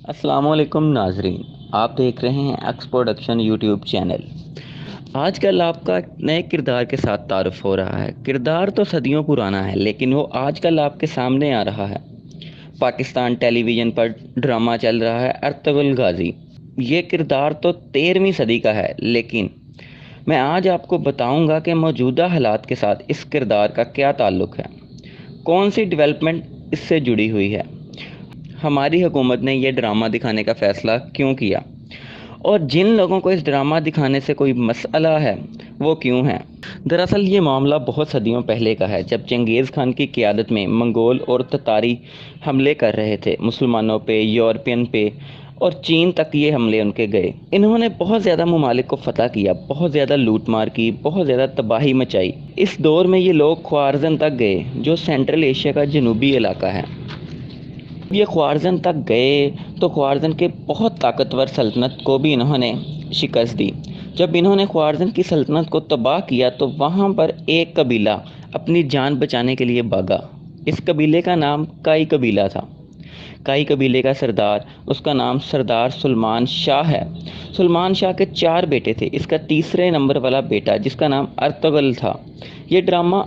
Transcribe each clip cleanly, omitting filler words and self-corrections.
السلام علیکم ناظرین، آپ دیکھ رہے ہیں ایکس پروڈکشن یوٹیوب چینل۔ آج کل آپ کا نئے کردار کے ساتھ تعارف ہو رہا ہے۔ کردار تو صدیوں پرانا ہے، لیکن وہ آج کل آپ کے سامنے آ رہا ہے۔ پاکستان ٹیلی ویژن پر ڈرامہ چل رہا ہے ارطغرل غازی۔ یہ کردار تو 13ویں صدی کا ہے، لیکن میں آج آپ کو بتاؤں گا کہ موجودہ حالات کے ساتھ اس کردار کا کیا تعلق ہے، کون سی ڈیولپمنٹ اس سے جڑی ہوئی ہے، ہماری حکومت نے یہ ڈرامہ دکھانے کا فیصلہ کیوں کیا، اور جن لوگوں کو اس ڈرامہ دکھانے سے کوئی مسئلہ ہے وہ کیوں ہیں۔ دراصل یہ معاملہ بہت صدیوں پہلے کا ہے، جب چنگیز خان کی قیادت میں منگول اور تتاری حملے کر رہے تھے مسلمانوں پہ، یورپین پہ، اور چین تک یہ حملے ان کے گئے۔ انہوں نے بہت زیادہ ممالک کو فتح کیا، بہت زیادہ لوٹ مار کی، بہت زیادہ تباہی مچائی۔ اس دور میں یہ لوگ خوارزم تک گئے، جو سینٹرل ایشیا کا جنوبی علاقہ ہے۔ یہ خوارزم تک گئے تو خوارزم کے بہت طاقتور سلطنت کو بھی انہوں نے شکست دی۔ جب انہوں نے خوارزم کی سلطنت کو تباہ کیا تو وہاں پر ایک قبیلہ اپنی جان بچانے کے لیے بھاگا۔ اس قبیلے کا نام کائی قبیلہ تھا۔ کائی قبیلے کا سردار، اس کا نام سردار سلمان شاہ ہے۔ سلمان شاہ کے 4 بیٹے تھے۔ اس کا تیسرے نمبر والا بیٹا، جس کا نام ارطغرل تھا، یہ ڈرامہ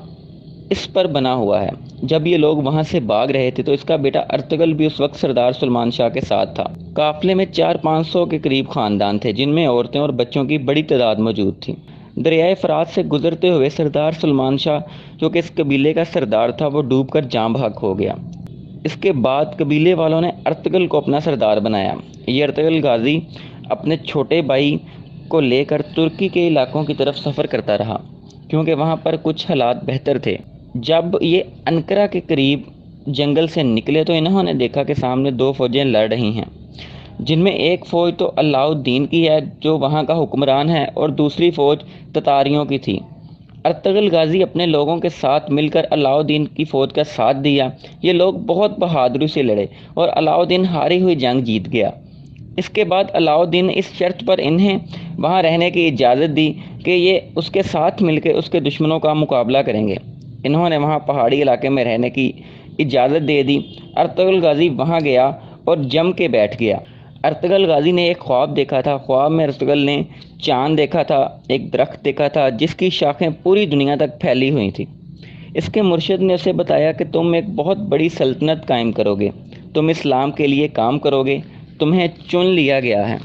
اس پر بنا ہوا ہے۔ جب یہ لوگ وہاں سے بھاگ رہے تھے تو اس کا بیٹا ارطغرل بھی اس وقت سردار سلمان شاہ کے ساتھ تھا۔ قافلے میں 400-500 کے قریب خاندان تھے، جن میں عورتیں اور بچوں کی بڑی تعداد موجود تھی۔ دریائے فرات سے گزرتے ہوئے سردار سلمان شاہ، جو کہ اس قبیلے کا سردار تھا، وہ ڈوب کر جاں بحق ہو گیا۔ اس کے بعد قبیلے والوں نے ارطغرل کو اپنا سردار بنایا۔ یہ ارطغرل غازی اپنے چھوٹے بھائی کو لے کر ترکی کے علاقوں کی طرف سفر کرتا رہا، کیونکہ وہاں پر کچھ حالات بہتر تھے۔ جب یہ انقرہ کے قریب جنگل سے نکلے تو انہوں نے دیکھا کہ سامنے 2 فوجیں لڑ رہی ہیں، جن میں ایک فوج تو علاء الدین کی ہے، جو وہاں کا حکمران ہے، اور دوسری فوج تتاریوں کی تھی۔ ارطغرل غازی اپنے لوگوں کے ساتھ مل کر علاء الدین کی فوج کا ساتھ دیا۔ یہ لوگ بہت بہادری سے لڑے اور علاء الدین ہاری ہوئی جنگ جیت گیا۔ اس کے بعد علاء الدین نے اس شرط پر انہیں وہاں رہنے کی اجازت دی کہ یہ اس کے ساتھ مل کے اس کے دشمنوں کا مقابلہ کریں گے۔ انہوں نے وہاں پہاڑی علاقے میں رہنے کی اجازت دے دی۔ ارطغرل غازی وہاں گیا اور جم کے بیٹھ گیا۔ ارطغرل غازی نے ایک خواب دیکھا تھا۔ خواب میں ارطغرل نے چاند دیکھا تھا، ایک درخت دیکھا تھا جس کی شاخیں پوری دنیا تک پھیلی ہوئی تھیں۔ اس کے مرشد نے اسے بتایا کہ تم ایک بہت بڑی سلطنت قائم کرو گے، تم اسلام کے لیے کام کرو گے، تمہیں چن لیا گیا ہے۔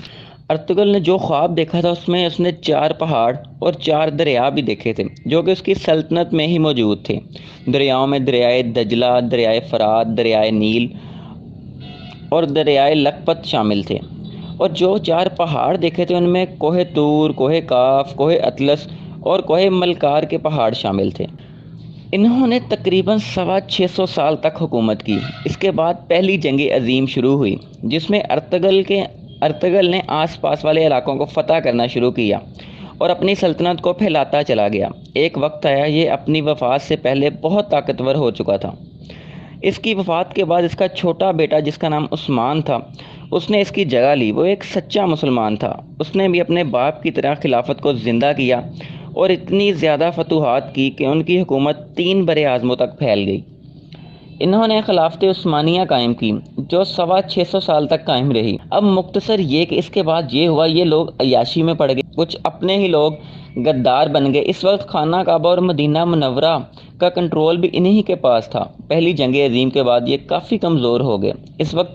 ارطغرل نے جو خواب دیکھا تھا اس میں اس نے 4 پہاڑ اور 4 دریا بھی دیکھے تھے، جو کہ اس کی سلطنت میں ہی موجود تھے۔ دریاؤں میں دریائے دجلہ، دریائے فرات، دریائے نیل اور دریائے لکپت شامل تھے۔ اور جو 4 پہاڑ دیکھے تھے ان میں کوہ طور، کوہ کاف، کوہ اطلس اور کوہ ملکار کے پہاڑ شامل تھے۔ انہوں نے تقریباً 625 سال تک حکومت کی۔ اس کے بعد پہلی جنگ عظیم شروع ہوئی، جس میں ارطغرل نے آس پاس والے علاقوں کو فتح کرنا شروع کیا اور اپنی سلطنت کو پھیلاتا چلا گیا۔ ایک وقت آیا یہ اپنی وفات سے پہلے بہت طاقتور ہو چکا تھا۔ اس کی وفات کے بعد اس کا چھوٹا بیٹا، جس کا نام عثمان تھا، اس نے اس کی جگہ لی۔ وہ ایک سچا مسلمان تھا۔ اس نے بھی اپنے باپ کی طرح خلافت کو زندہ کیا اور اتنی زیادہ فتوحات کی کہ ان کی حکومت 3 براعظموں تک پھیل گئی۔ انہوں نے خلافت عثمانیہ قائم کی، جو 625 سال تک قائم رہی۔ اب مختصر یہ کہ اس کے بعد یہ ہوا، یہ لوگ عیاشی میں پڑ گئے، کچھ اپنے ہی لوگ غدار بن گئے۔ اس وقت خانہ کعبہ اور مدینہ منورہ کا کنٹرول بھی انہی کے پاس تھا۔ پہلی جنگ عظیم کے بعد یہ کافی کمزور ہو گئے۔ اس وقت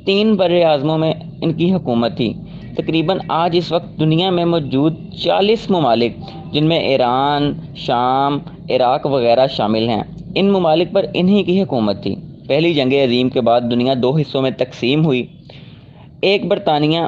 3 براعظموں میں ان کی حکومت تھی۔ تقریباً آج اس وقت دنیا میں موجود 40 ممالک، جن میں ایران، شام، عراق وغیرہ شامل ہیں، ان ممالک پر انہی کی حکومت تھی۔ پہلی جنگ عظیم کے بعد دنیا 2 حصوں میں تقسیم ہوئی، ایک برطانیہ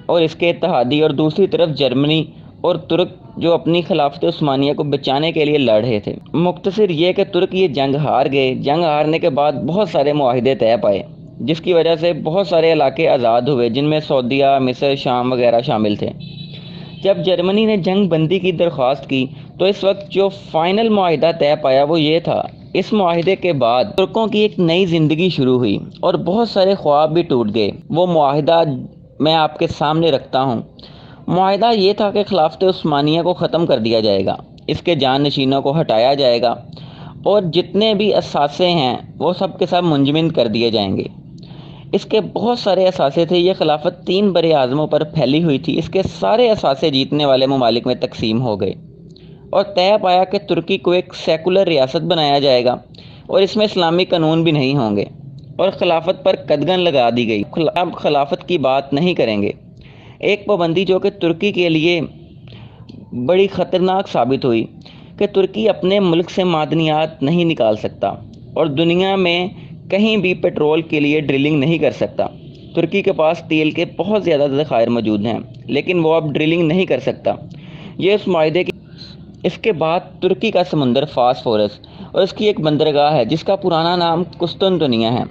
اور اس کے اتحادی، اور دوسری طرف جرمنی اور ترک، جو اپنی خلافت عثمانیہ کو بچانے کے لیے لڑ رہے تھے۔ مختصر یہ کہ ترک یہ جنگ ہار گئے۔ جنگ ہارنے کے بعد بہت سارے معاہدے طے پائے، جس کی وجہ سے بہت سارے علاقے آزاد ہوئے، جن میں سعودیہ، مصر، شام وغیرہ شامل تھے۔ جب جرمنی نے جنگ بندی کی درخواست کی تو اس وقت جو فائنل معاہدہ طے پایا وہ یہ تھا۔ اس معاہدے کے بعد ترکوں کی ایک نئی زندگی شروع ہوئی اور بہت سارے خواب بھی ٹوٹ گئے۔ وہ معاہدہ میں آپ کے سامنے رکھتا ہوں۔ معاہدہ یہ تھا کہ خلافت عثمانیہ کو ختم کر دیا جائے گا، اس کے جانشینوں کو ہٹایا جائے گا، اور جتنے بھی اثاثے ہیں وہ سب کے سب منجمد کر دیے جائیں گے۔ اس کے بہت سارے اثاثے تھے۔ یہ خلافت 3 بر اعظموں پر پھیلی ہوئی تھی۔ اس کے سارے اثاثے جیتنے والے ممالک میں تقسیم ہو گئے اور طے پایا کہ ترکی کو ایک سیکولر ریاست بنایا جائے گا اور اس میں اسلامی قانون بھی نہیں ہوں گے، اور خلافت پر قدغن لگا دی گئی۔ اب خلافت کی بات نہیں کریں گے۔ ایک پابندی جو کہ ترکی کے لیے بڑی خطرناک ثابت ہوئی کہ ترکی اپنے ملک سے معدنیات نہیں نکال سکتا اور دنیا میں کہیں بھی پیٹرول کے لیے ڈرلنگ نہیں کر سکتا۔ ترکی کے پاس تیل کے بہت زیادہ ذخائر موجود ہیں، لیکن وہ اب ڈرلنگ نہیں کر سکتا۔ یہ اس معاہدے کی اس کے بعد ترکی کا سمندر فاسفورس اور اس کی ایک بندرگاہ ہے جس کا پرانا نام قسطنطنیہ ہے۔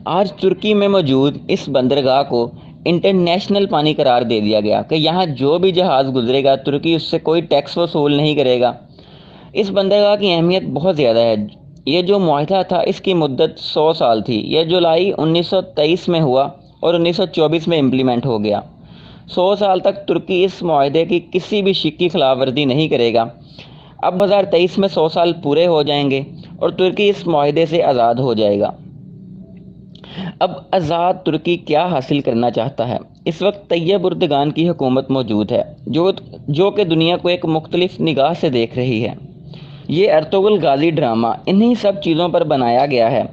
آج ترکی میں موجود اس بندرگاہ کو انٹرنیشنل پانی قرار دے دیا گیا کہ یہاں جو بھی جہاز گزرے گا ترکی اس سے کوئی ٹیکس وصول نہیں کرے گا۔ اس بندرگاہ کی اہمیت بہت زیادہ ہے۔ یہ جو معاہدہ تھا اس کی مدت 100 سال تھی۔ یہ جولائی 1923 میں ہوا اور 1924 میں امپلیمنٹ ہو گیا۔ 100 سال تک ترکی اس معاہدے کی کسی بھی شک کی خلاف ورزی نہیں کرے گا۔ اب 2023 میں 100 سال پورے ہو جائیں گے اور ترکی اس معاہدے سے آزاد ہو جائے گا۔ اب آزاد ترکی کیا حاصل کرنا چاہتا ہے؟ اس وقت طیب اردگان کی حکومت موجود ہے جو کہ دنیا کو ایک مختلف نگاہ سے دیکھ رہی ہے۔ یہ ارطغرل غازی ڈرامہ انہی سب چیزوں پر بنایا گیا ہے۔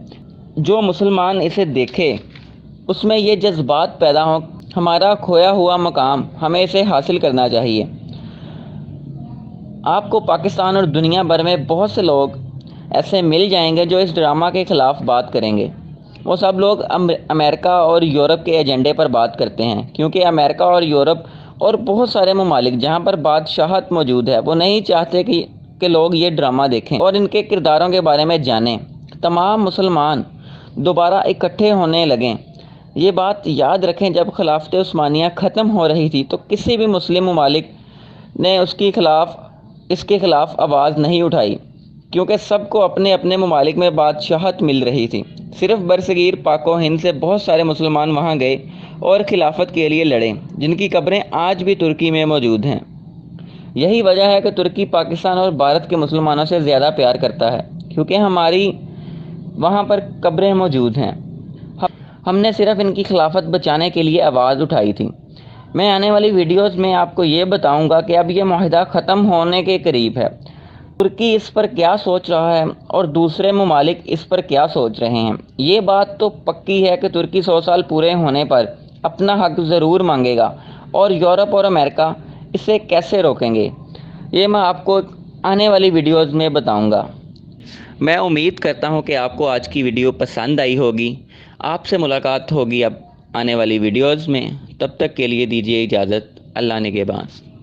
جو مسلمان اسے دیکھے اس میں یہ جذبات پیدا ہوں، ہمارا کھویا ہوا مقام، ہمیں اسے حاصل کرنا چاہیے۔ آپ کو پاکستان اور دنیا بھر میں بہت سے لوگ ایسے مل جائیں گے جو اس ڈرامہ کے خلاف بات کریں گے۔ وہ سب لوگ امریکہ اور یورپ کے ایجنڈے پر بات کرتے ہیں، کیونکہ امریکہ اور یورپ اور بہت سارے ممالک جہاں پر بادشاہت موجود ہے وہ نہیں چاہتے کہ لوگ یہ ڈرامہ دیکھیں اور ان کے کرداروں کے بارے میں جانیں۔ تمام مسلمان دوبارہ اکٹھے ہونے لگیں۔ یہ بات یاد رکھیں، جب خلافت عثمانیہ ختم ہو رہی تھی تو کسی بھی مسلم ممالک نے اس کے خلاف آواز نہیں اٹھائی، کیونکہ سب کو اپنے اپنے ممالک میں بادشاہت مل رہی تھی۔ صرف برصغیر پاک و ہند سے بہت سارے مسلمان وہاں گئے اور خلافت کے لیے لڑے، جن کی قبریں آج بھی ترکی میں موجود ہیں۔ یہی وجہ ہے کہ ترکی پاکستان اور بھارت کے مسلمانوں سے زیادہ پیار کرتا ہے، کیونکہ ہماری وہاں پر قبریں موجود ہیں۔ ہم نے صرف ان کی خلافت بچانے کے لیے آواز اٹھائی تھی۔ میں آنے والی ویڈیوز میں آپ کو یہ بتاؤں گا کہ اب یہ معاہدہ ختم ہونے کے قریب ہے۔ ترکی اس پر کیا سوچ رہا ہے اور دوسرے ممالک اس پر کیا سوچ رہے ہیں۔ یہ بات تو پکی ہے کہ ترکی 100 سال پورے ہونے پر اپنا حق ضرور مانگے گا، اور یورپ اور امریکہ اسے کیسے روکیں گے یہ میں آپ کو آنے والی ویڈیوز میں بتاؤں گا۔ میں امید کرتا ہوں کہ آپ کو آج کی ویڈیو پسند آئی ہوگی۔ آپ سے ملاقات ہوگی اب آنے والی ویڈیوز میں۔ تب تک کے لیے دیجیے اجازت۔ اللہ نگہبان۔